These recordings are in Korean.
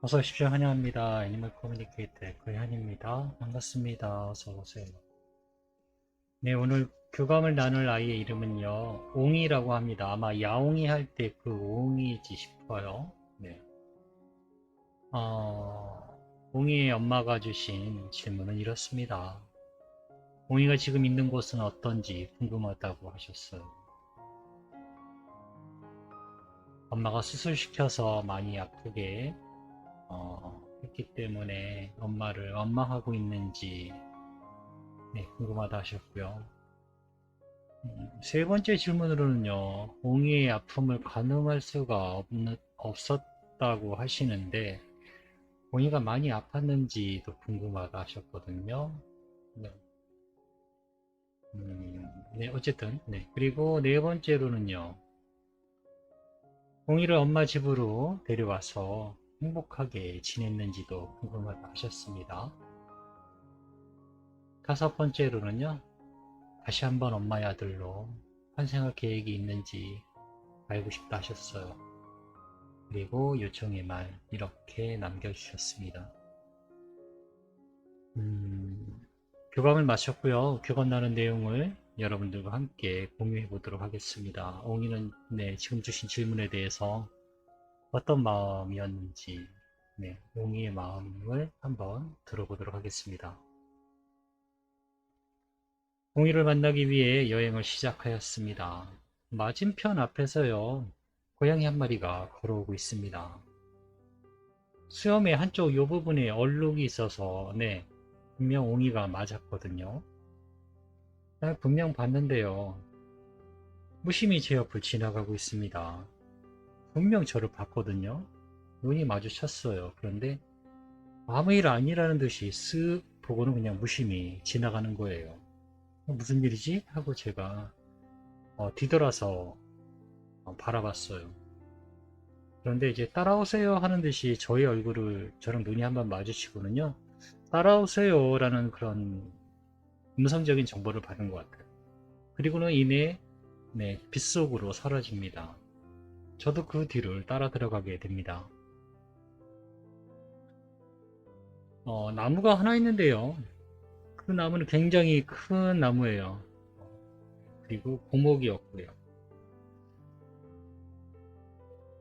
어서 오십시오. 환영합니다. 애니멀 커뮤니케이터 에코현입니다. 반갑습니다. 어서 오세요. 네, 오늘 교감을 나눌 아이의 이름은요, 옹이라고 합니다. 아마 야옹이 할 때 그 옹이지 싶어요. 네. 옹이의 엄마가 주신 질문은 이렇습니다. 옹이가 지금 있는 곳은 어떤지 궁금하다고 하셨어요. 엄마가 수술시켜서 많이 아프게 했기 때문에 엄마를 원망하고 있는지 네, 궁금하다 하셨고요. 세 번째 질문으로는요, 옹이의 아픔을 가늠할 수가 없었다고 하시는데, 옹이가 많이 아팠는지도 궁금하다 하셨거든요. 네, 네, 어쨌든, 네. 그리고 네 번째로는요, 옹이를 엄마 집으로 데려와서 행복하게 지냈는지도 궁금하다 하셨습니다. 다섯 번째로는요, 다시 한번 엄마의 아들로 환생할 계획이 있는지 알고 싶다 하셨어요. 그리고 요청의 말 이렇게 남겨주셨습니다. 교감을 마쳤고요. 교감 나눈 내용을 여러분들과 함께 공유해 보도록 하겠습니다. 옹이는 네, 지금 주신 질문에 대해서 어떤 마음이었는지 네, 옹이의 마음을 한번 들어보도록 하겠습니다. 옹이를 만나기 위해 여행을 시작하였습니다. 맞은편 앞에서요. 고양이 한 마리가 걸어오고 있습니다. 수염의 한쪽 요 부분에 얼룩이 있어서 네, 분명 옹이가 맞았거든요. 분명 봤는데요. 무심히 제 옆을 지나가고 있습니다. 분명 저를 봤거든요. 눈이 마주쳤어요. 그런데 아무 일 아니라는 듯이 쓱 보고는 그냥 무심히 지나가는 거예요. 무슨 일이지? 하고 제가 뒤돌아서 바라봤어요. 그런데 이제 따라오세요 하는 듯이 저희 얼굴을 저랑 눈이 한번 마주치고는요. 따라오세요 라는 그런 음성적인 정보를 받은 것 같아요. 그리고는 이내 네, 빗속으로 사라집니다. 저도 그 뒤를 따라 들어가게 됩니다. 나무가 하나 있는데요. 그 나무는 굉장히 큰 나무예요. 그리고 고목이었고요.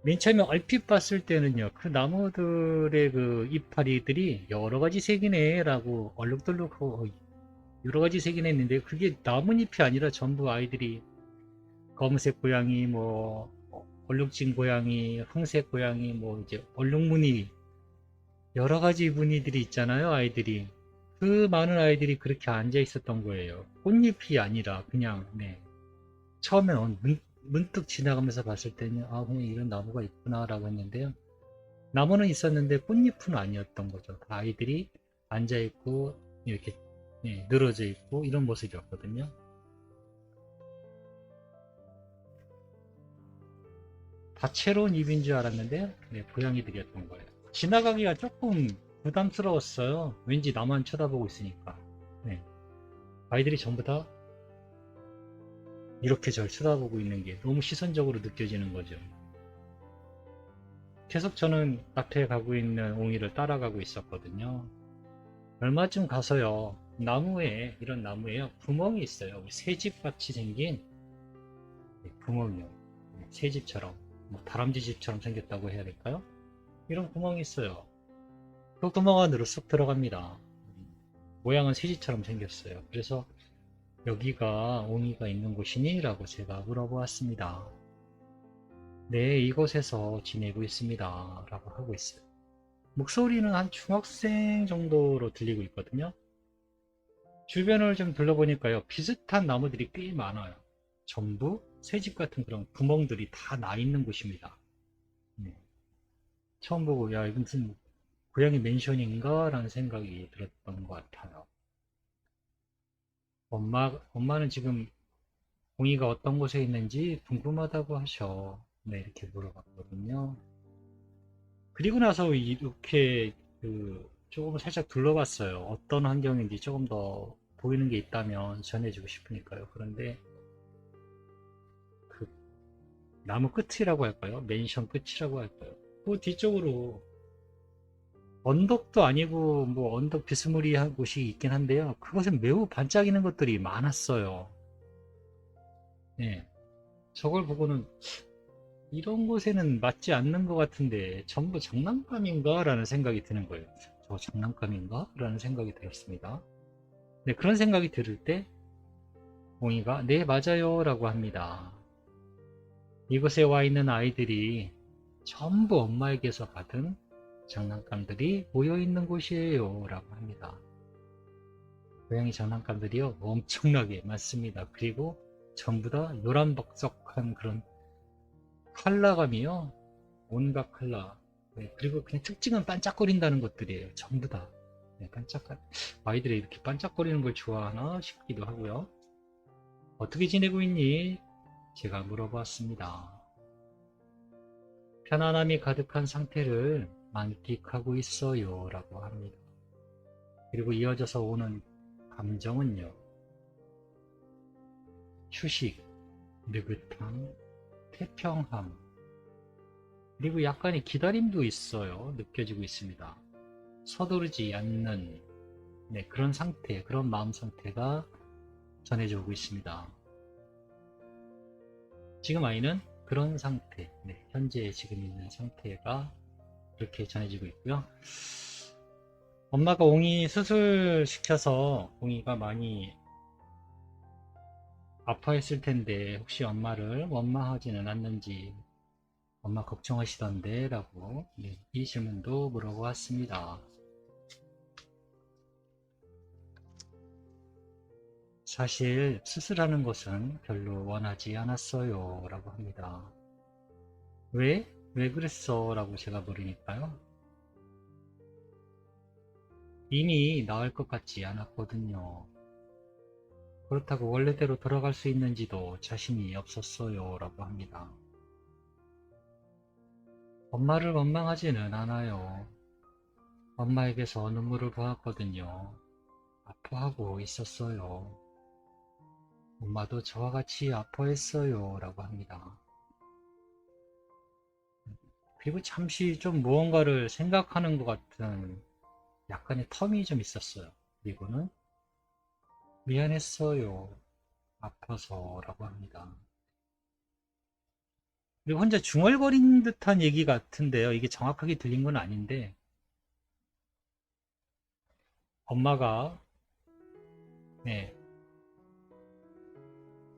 맨 처음에 얼핏 봤을 때는요, 그 나무들의 그 이파리들이 여러 가지 색이네 라고 얼룩덜룩하고 여러 가지 색이네 했는데 그게 나뭇잎이 아니라 전부 아이들이 검은색 고양이, 뭐 얼룩진 고양이, 황색 고양이, 뭐 이제 얼룩무늬 여러 가지 무늬들이 있잖아요, 아이들이. 그 많은 아이들이 그렇게 앉아 있었던 거예요. 꽃잎이 아니라 그냥 네. 처음에 문득 지나가면서 봤을 때는 아 그냥 이런 나무가 있구나라고 했는데요. 나무는 있었는데 꽃잎은 아니었던 거죠. 다 아이들이 앉아 있고 이렇게 네, 늘어져 있고 이런 모습이었거든요. 다채로운 잎인 줄 알았는데 네, 고양이들이었던 거예요. 지나가기가 조금 부담스러웠어요. 왠지 나만 쳐다보고 있으니까. 네, 아이들이 전부 다 이렇게 절 쳐다보고 있는 게 너무 시선적으로 느껴지는 거죠. 계속 저는 앞에 가고 있는 옹이를 따라가고 있었거든요. 얼마쯤 가서요, 이런 나무에요, 구멍이 있어요. 새집 같이 생긴 구멍이요. 새집처럼, 뭐 다람쥐 집처럼 생겼다고 해야 될까요? 이런 구멍이 있어요. 그 구멍 안으로 쑥 들어갑니다. 모양은 새집처럼 생겼어요. 그래서 여기가 옹이가 있는 곳이니? 라고 제가 물어보았습니다. 네, 이곳에서 지내고 있습니다. 라고 하고 있어요. 목소리는 한 중학생 정도로 들리고 있거든요. 주변을 좀 둘러보니까요, 비슷한 나무들이 꽤 많아요. 전부 새집 같은 그런 구멍들이 다 나 있는 곳입니다. 네. 처음 보고, 야, 이건 무슨 고양이 맨션인가? 라는 생각이 들었던 것 같아요. 엄마는 지금 공이가 어떤 곳에 있는지 궁금하다고 하셔. 네, 이렇게 물어봤거든요. 그리고 나서 이렇게 조금 살짝 둘러봤어요. 어떤 환경인지 조금 더 보이는 게 있다면 전해주고 싶으니까요. 그런데 그 나무 끝이라고 할까요? 맨션 끝이라고 할까요? 그 뒤쪽으로 언덕도 아니고 뭐 언덕 비스무리한 곳이 있긴 한데요. 그것은 매우 반짝이는 것들이 많았어요. 네, 저걸 보고는 이런 곳에는 맞지 않는 것 같은데 전부 장난감인가? 라는 생각이 드는 거예요. 저거 장난감인가? 라는 생각이 들었습니다. 네, 그런 생각이 들을 때 몽이가 네, 맞아요 라고 합니다. 이곳에 와 있는 아이들이 전부 엄마에게서 받은 장난감들이 모여 있는 곳이에요 라고 합니다. 고양이 장난감들이요 엄청나게 많습니다. 그리고 전부 다 노란박석한 그런 컬러감이요 온갖 컬러. 네, 그리고 그냥 특징은 반짝거린다는 것들이에요. 전부 다. 네, 아이들이 이렇게 반짝거리는 걸 좋아하나 싶기도 하고요. 어떻게 지내고 있니? 제가 물어봤습니다. 편안함이 가득한 상태를 만끽하고 있어요 라고 합니다. 그리고 이어져서 오는 감정은요. 휴식, 느긋함, 태평함, 그리고 약간의 기다림도 있어요. 느껴지고 있습니다. 서두르지 않는 그런 상태, 그런 마음 상태가 전해져 오고 있습니다. 지금 아이는 그런 상태, 현재 지금 있는 상태가 이렇게 전해지고 있고요. 엄마가 옹이 수술시켜서 옹이가 많이 아파했을 텐데 혹시 엄마를 원망하지는 않는지 엄마 걱정하시던데 라고 이 질문도 물어보았습니다. 사실 수술하는 것은 별로 원하지 않았어요 라고 합니다. 왜? 왜 그랬어? 라고 제가 물으니까요. 이미 나을 것 같지 않았거든요. 그렇다고 원래대로 돌아갈 수 있는지도 자신이 없었어요 라고 합니다. 엄마를 원망하지는 않아요. 엄마에게서 눈물을 보았거든요. 아파하고 있었어요. 엄마도 저와 같이 아파했어요 라고 합니다. 그리고 잠시 좀 무언가를 생각하는 것 같은 약간의 텀이 좀 있었어요. 그리고는 미안했어요. 아파서 라고 합니다. 그리고 혼자 중얼거린 듯한 얘기 같은데요. 이게 정확하게 들린 건 아닌데 엄마가 네,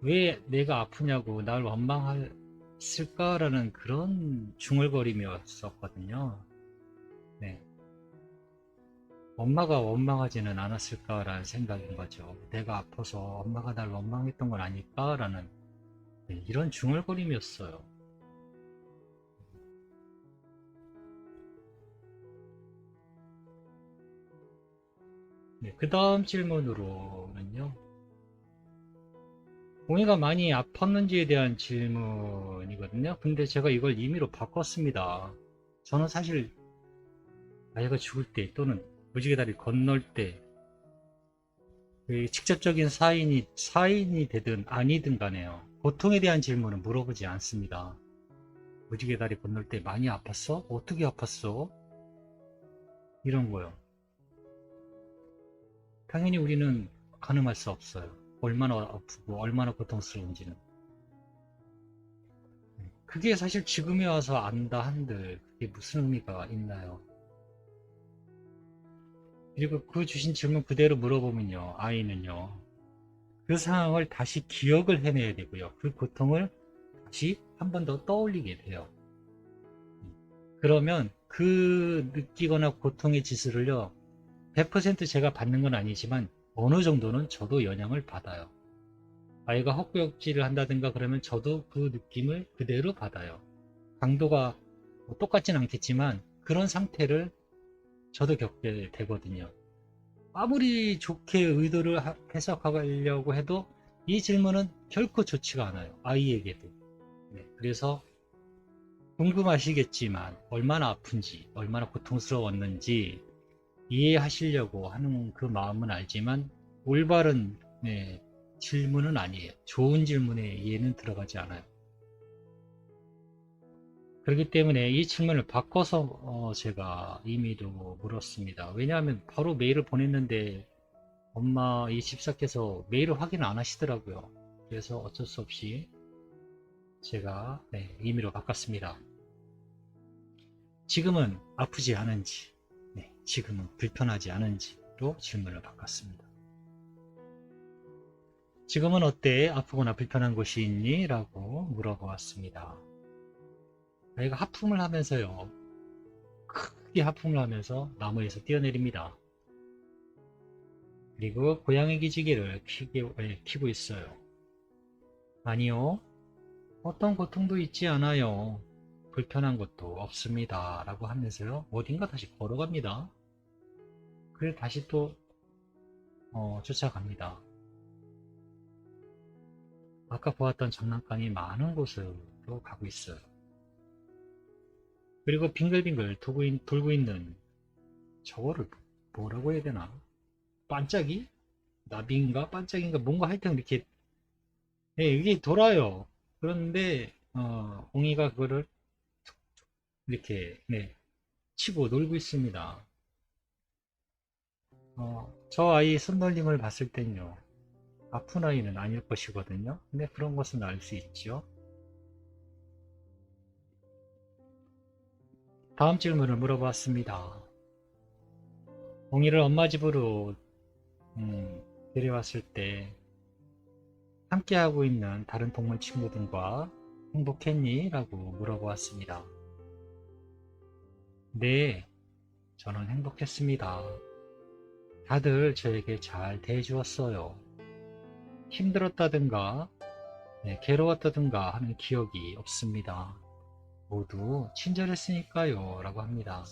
왜 내가 아프냐고 날 원망했을까라는 그런 중얼거림이었었거든요. 네. 엄마가 원망하지는 않았을까라는 생각인 거죠. 내가 아파서 엄마가 날 원망했던 건 아닐까라는 이런 중얼거림이었어요. 네, 그 다음 질문으로는요. 옹이가 많이 아팠는지에 대한 질문이거든요. 근데 제가 이걸 임의로 바꿨습니다. 저는 사실 아이가 죽을 때 또는 무지개 다리 건널 때 직접적인 사인이 되든 아니든 간에요. 고통에 대한 질문은 물어보지 않습니다. 무지개 다리 건널 때 많이 아팠어? 어떻게 아팠어? 이런 거요. 당연히 우리는 가늠할 수 없어요. 얼마나 아프고 얼마나 고통스러운지는. 그게 사실 지금에 와서 안다 한들 그게 무슨 의미가 있나요? 그리고 그 주신 질문 그대로 물어보면요. 아이는요. 그 상황을 다시 기억을 해내야 되고요. 그 고통을 다시 한 번 더 떠올리게 돼요. 그러면 그 느끼거나 고통의 지수를요. 100% 제가 받는 건 아니지만 어느 정도는 저도 영향을 받아요. 아이가 헛구역질을 한다든가 그러면 저도 그 느낌을 그대로 받아요. 강도가 뭐 똑같진 않겠지만 그런 상태를 저도 겪게 되거든요. 아무리 좋게 의도를 해석하려고 해도 이 질문은 결코 좋지가 않아요. 아이에게도. 네, 그래서 궁금하시겠지만 얼마나 아픈지, 얼마나 고통스러웠는지 이해하시려고 하는 그 마음은 알지만 올바른 질문은 아니에요. 좋은 질문에 이해는 들어가지 않아요. 그렇기 때문에 이 질문을 바꿔서 제가 임의로 물었습니다. 왜냐하면 바로 메일을 보냈는데 엄마 이 집사께서 메일을 확인 안 하시더라고요. 그래서 어쩔 수 없이 제가 임의로 바꿨습니다. 지금은 아프지 않은지, 지금은 불편하지 않은지로 질문을 바꿨습니다. 지금은 어때? 아프거나 불편한 곳이 있니? 라고 물어보았습니다. 아이가 하품을 하면서요. 크게 하품을 하면서 나무에서 뛰어내립니다. 그리고 고양이 기지개를 키고 있어요. 아니요. 어떤 고통도 있지 않아요. 불편한 것도 없습니다. 라고 하면서요. 어딘가 다시 걸어갑니다. 그리고 다시 또 쫓아갑니다. 아까 보았던 장난감이 많은 곳으로 가고 있어요. 그리고 빙글빙글 돌고 있는 저거를 뭐라고 해야 되나? 반짝이? 나비인가? 반짝인가? 뭔가 하여튼 이렇게 이게 돌아요. 그런데 옹이가 그거를 이렇게 치고 놀고 있습니다. 저 아이 손놀림을 봤을 땐요. 아픈 아이는 아닐 것이거든요. 근데 그런 것은 알 수 있죠. 다음 질문을 물어봤습니다. 옹이를 엄마 집으로 데려왔을 때 함께하고 있는 다른 동물 친구들과 행복했니? 라고 물어보았습니다. 네, 저는 행복했습니다. 다들 저에게 잘 대해주었어요. 힘들었다든가 괴로웠다든가 하는 기억이 없습니다. 모두 친절했으니까요. 라고 합니다.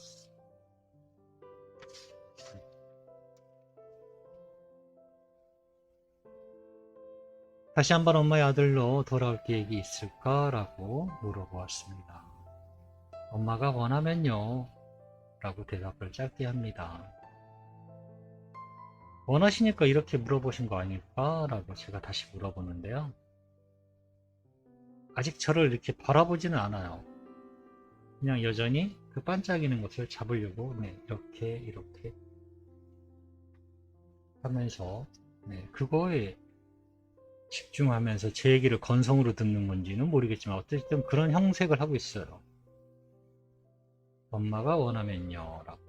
다시 한번 엄마의 아들로 돌아올 계획이 있을까? 라고 물어보았습니다. 엄마가 원하면요. 라고 대답을 짧게 합니다. 원하시니까 이렇게 물어보신 거 아닐까? 라고 제가 다시 물어보는데요. 아직 저를 이렇게 바라보지는 않아요. 그냥 여전히 그 반짝이는 것을 잡으려고 이렇게 하면서 그거에 집중하면서 제 얘기를 건성으로 듣는 건지는 모르겠지만 어쨌든 그런 형색을 하고 있어요. 엄마가 원하면요. 라고.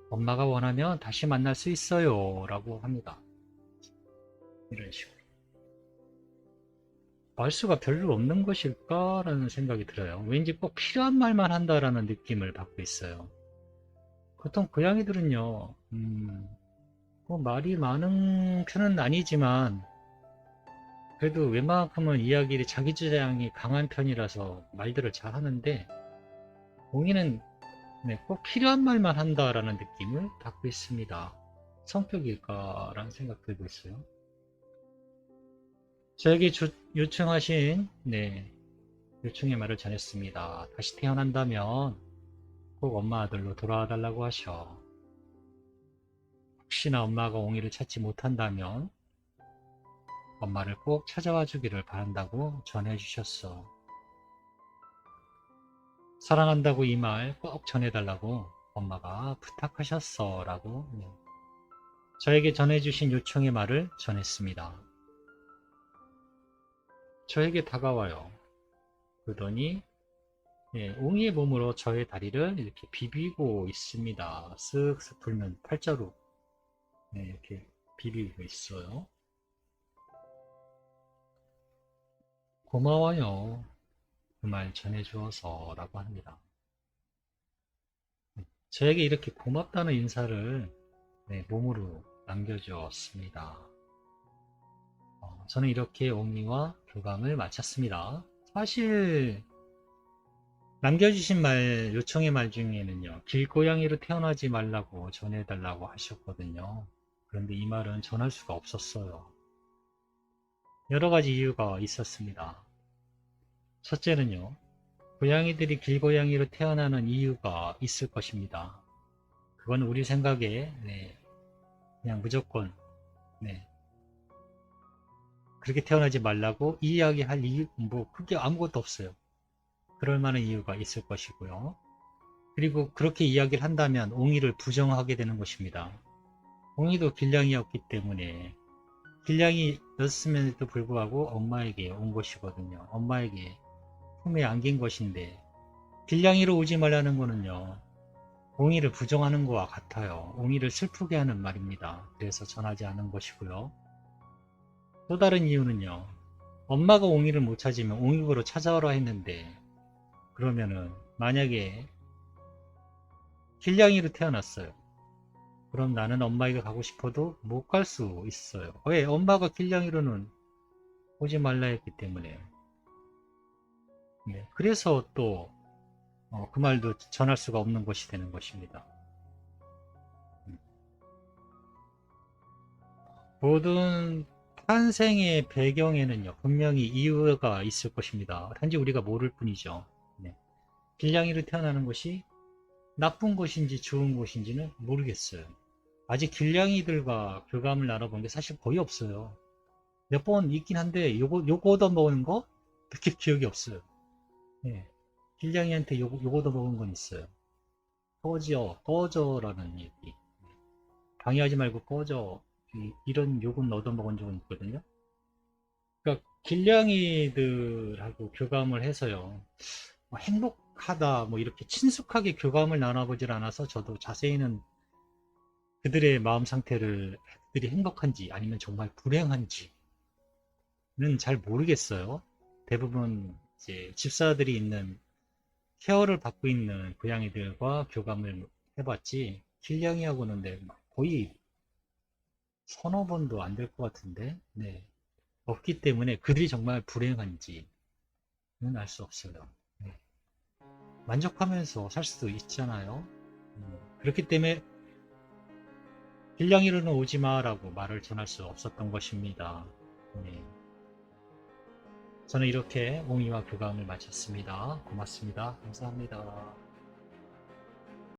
엄마가 원하면 다시 만날 수 있어요. 라고 합니다. 이런 식으로. 말수가 별로 없는 것일까? 라는 생각이 들어요. 왠지 꼭 필요한 말만 한다라는 느낌을 받고 있어요. 보통 고양이들은요, 뭐 말이 많은 편은 아니지만, 그래도 웬만큼은 이야기를 자기 주장이 강한 편이라서 말들을 잘 하는데, 옹이는 꼭 필요한 말만 한다라는 느낌을 받고 있습니다. 성격일까라는 생각 들고 있어요. 저에게 요청하신 요청의 말을 전했습니다. 다시 태어난다면 꼭 엄마 아들로 돌아와 달라고 하셔. 혹시나 엄마가 옹이를 찾지 못한다면 엄마를 꼭 찾아와 주기를 바란다고 전해 주셨어. 사랑한다고 이 말 꼭 전해달라고 엄마가 부탁하셨어. 라고 저에게 전해주신 요청의 말을 전했습니다. 저에게 다가와요. 그러더니 옹이의 몸으로 저의 다리를 이렇게 비비고 있습니다. 쓱쓱 돌면 팔자로 이렇게 비비고 있어요. 고마워요. 그 말 전해주어서 라고 합니다. 저에게 이렇게 고맙다는 인사를 몸으로 남겨주었습니다. 저는 이렇게 옹이와 교감을 마쳤습니다. 사실 남겨주신 말, 요청의 말 중에는요, 길고양이로 태어나지 말라고 전해달라고 하셨거든요. 그런데 이 말은 전할 수가 없었어요. 여러 가지 이유가 있었습니다. 첫째는요, 고양이들이 길고양이로 태어나는 이유가 있을 것입니다. 그건 우리 생각에 그냥 무조건 그렇게 태어나지 말라고 이야기할 이유, 뭐 그게 아무것도 없어요. 그럴 만한 이유가 있을 것이고요. 그리고 그렇게 이야기를 한다면 옹이를 부정하게 되는 것입니다. 옹이도 길냥이였기 때문에 길냥이였음에도 불구하고 엄마에게 온 것이거든요. 엄마에게 품에 안긴 것인데 길냥이로 오지 말라는 거는요. 옹이를 부정하는 것과 같아요. 옹이를 슬프게 하는 말입니다. 그래서 전하지 않은 것이고요. 또 다른 이유는요. 엄마가 옹이를 못 찾으면 옹이보러 찾아오라 했는데 그러면은 만약에 길냥이로 태어났어요. 그럼 나는 엄마에게 가고 싶어도 못 갈 수 있어요. 왜? 엄마가 길냥이로는 오지 말라 했기 때문에. 네. 그래서 또 그 말도 전할 수가 없는 것이 되는 것입니다. 모든 탄생의 배경에는요, 분명히 이유가 있을 것입니다. 단지 우리가 모를 뿐이죠. 네. 길냥이로 태어나는 것이 나쁜 것인지 좋은 것인지는 모르겠어요. 아직 길냥이들과 교감을 나눠본 게 사실 거의 없어요. 몇 번 있긴 한데 요거 얻어먹은 거 그렇게 기억이 없어요. 네. 길냥이한테 요거 얻어먹은 건 있어요. 꺼져라는 얘기. 방해하지 말고 꺼져. 이런 욕은 얻어먹은 적은 있거든요. 그러니까 길냥이들하고 교감을 해서요. 뭐 행복하다 뭐 이렇게 친숙하게 교감을 나눠보질 않아서 저도 자세히는 그들의 마음 상태를 그들이 행복한지 아니면 정말 불행한지는 잘 모르겠어요. 대부분 이제 집사들이 있는 케어를 받고 있는 고양이들과 교감을 해봤지 길냥이하고는 네, 거의 서너 번도 안 될 것 같은데 네. 없기 때문에 그들이 정말 불행한지는 알 수 없어요. 네. 만족하면서 살 수도 있잖아요. 그렇기 때문에 길냥이로는 오지 마라고 말을 전할 수 없었던 것입니다. 네. 저는 이렇게 옹이와 교감을 마쳤습니다. 고맙습니다. 감사합니다.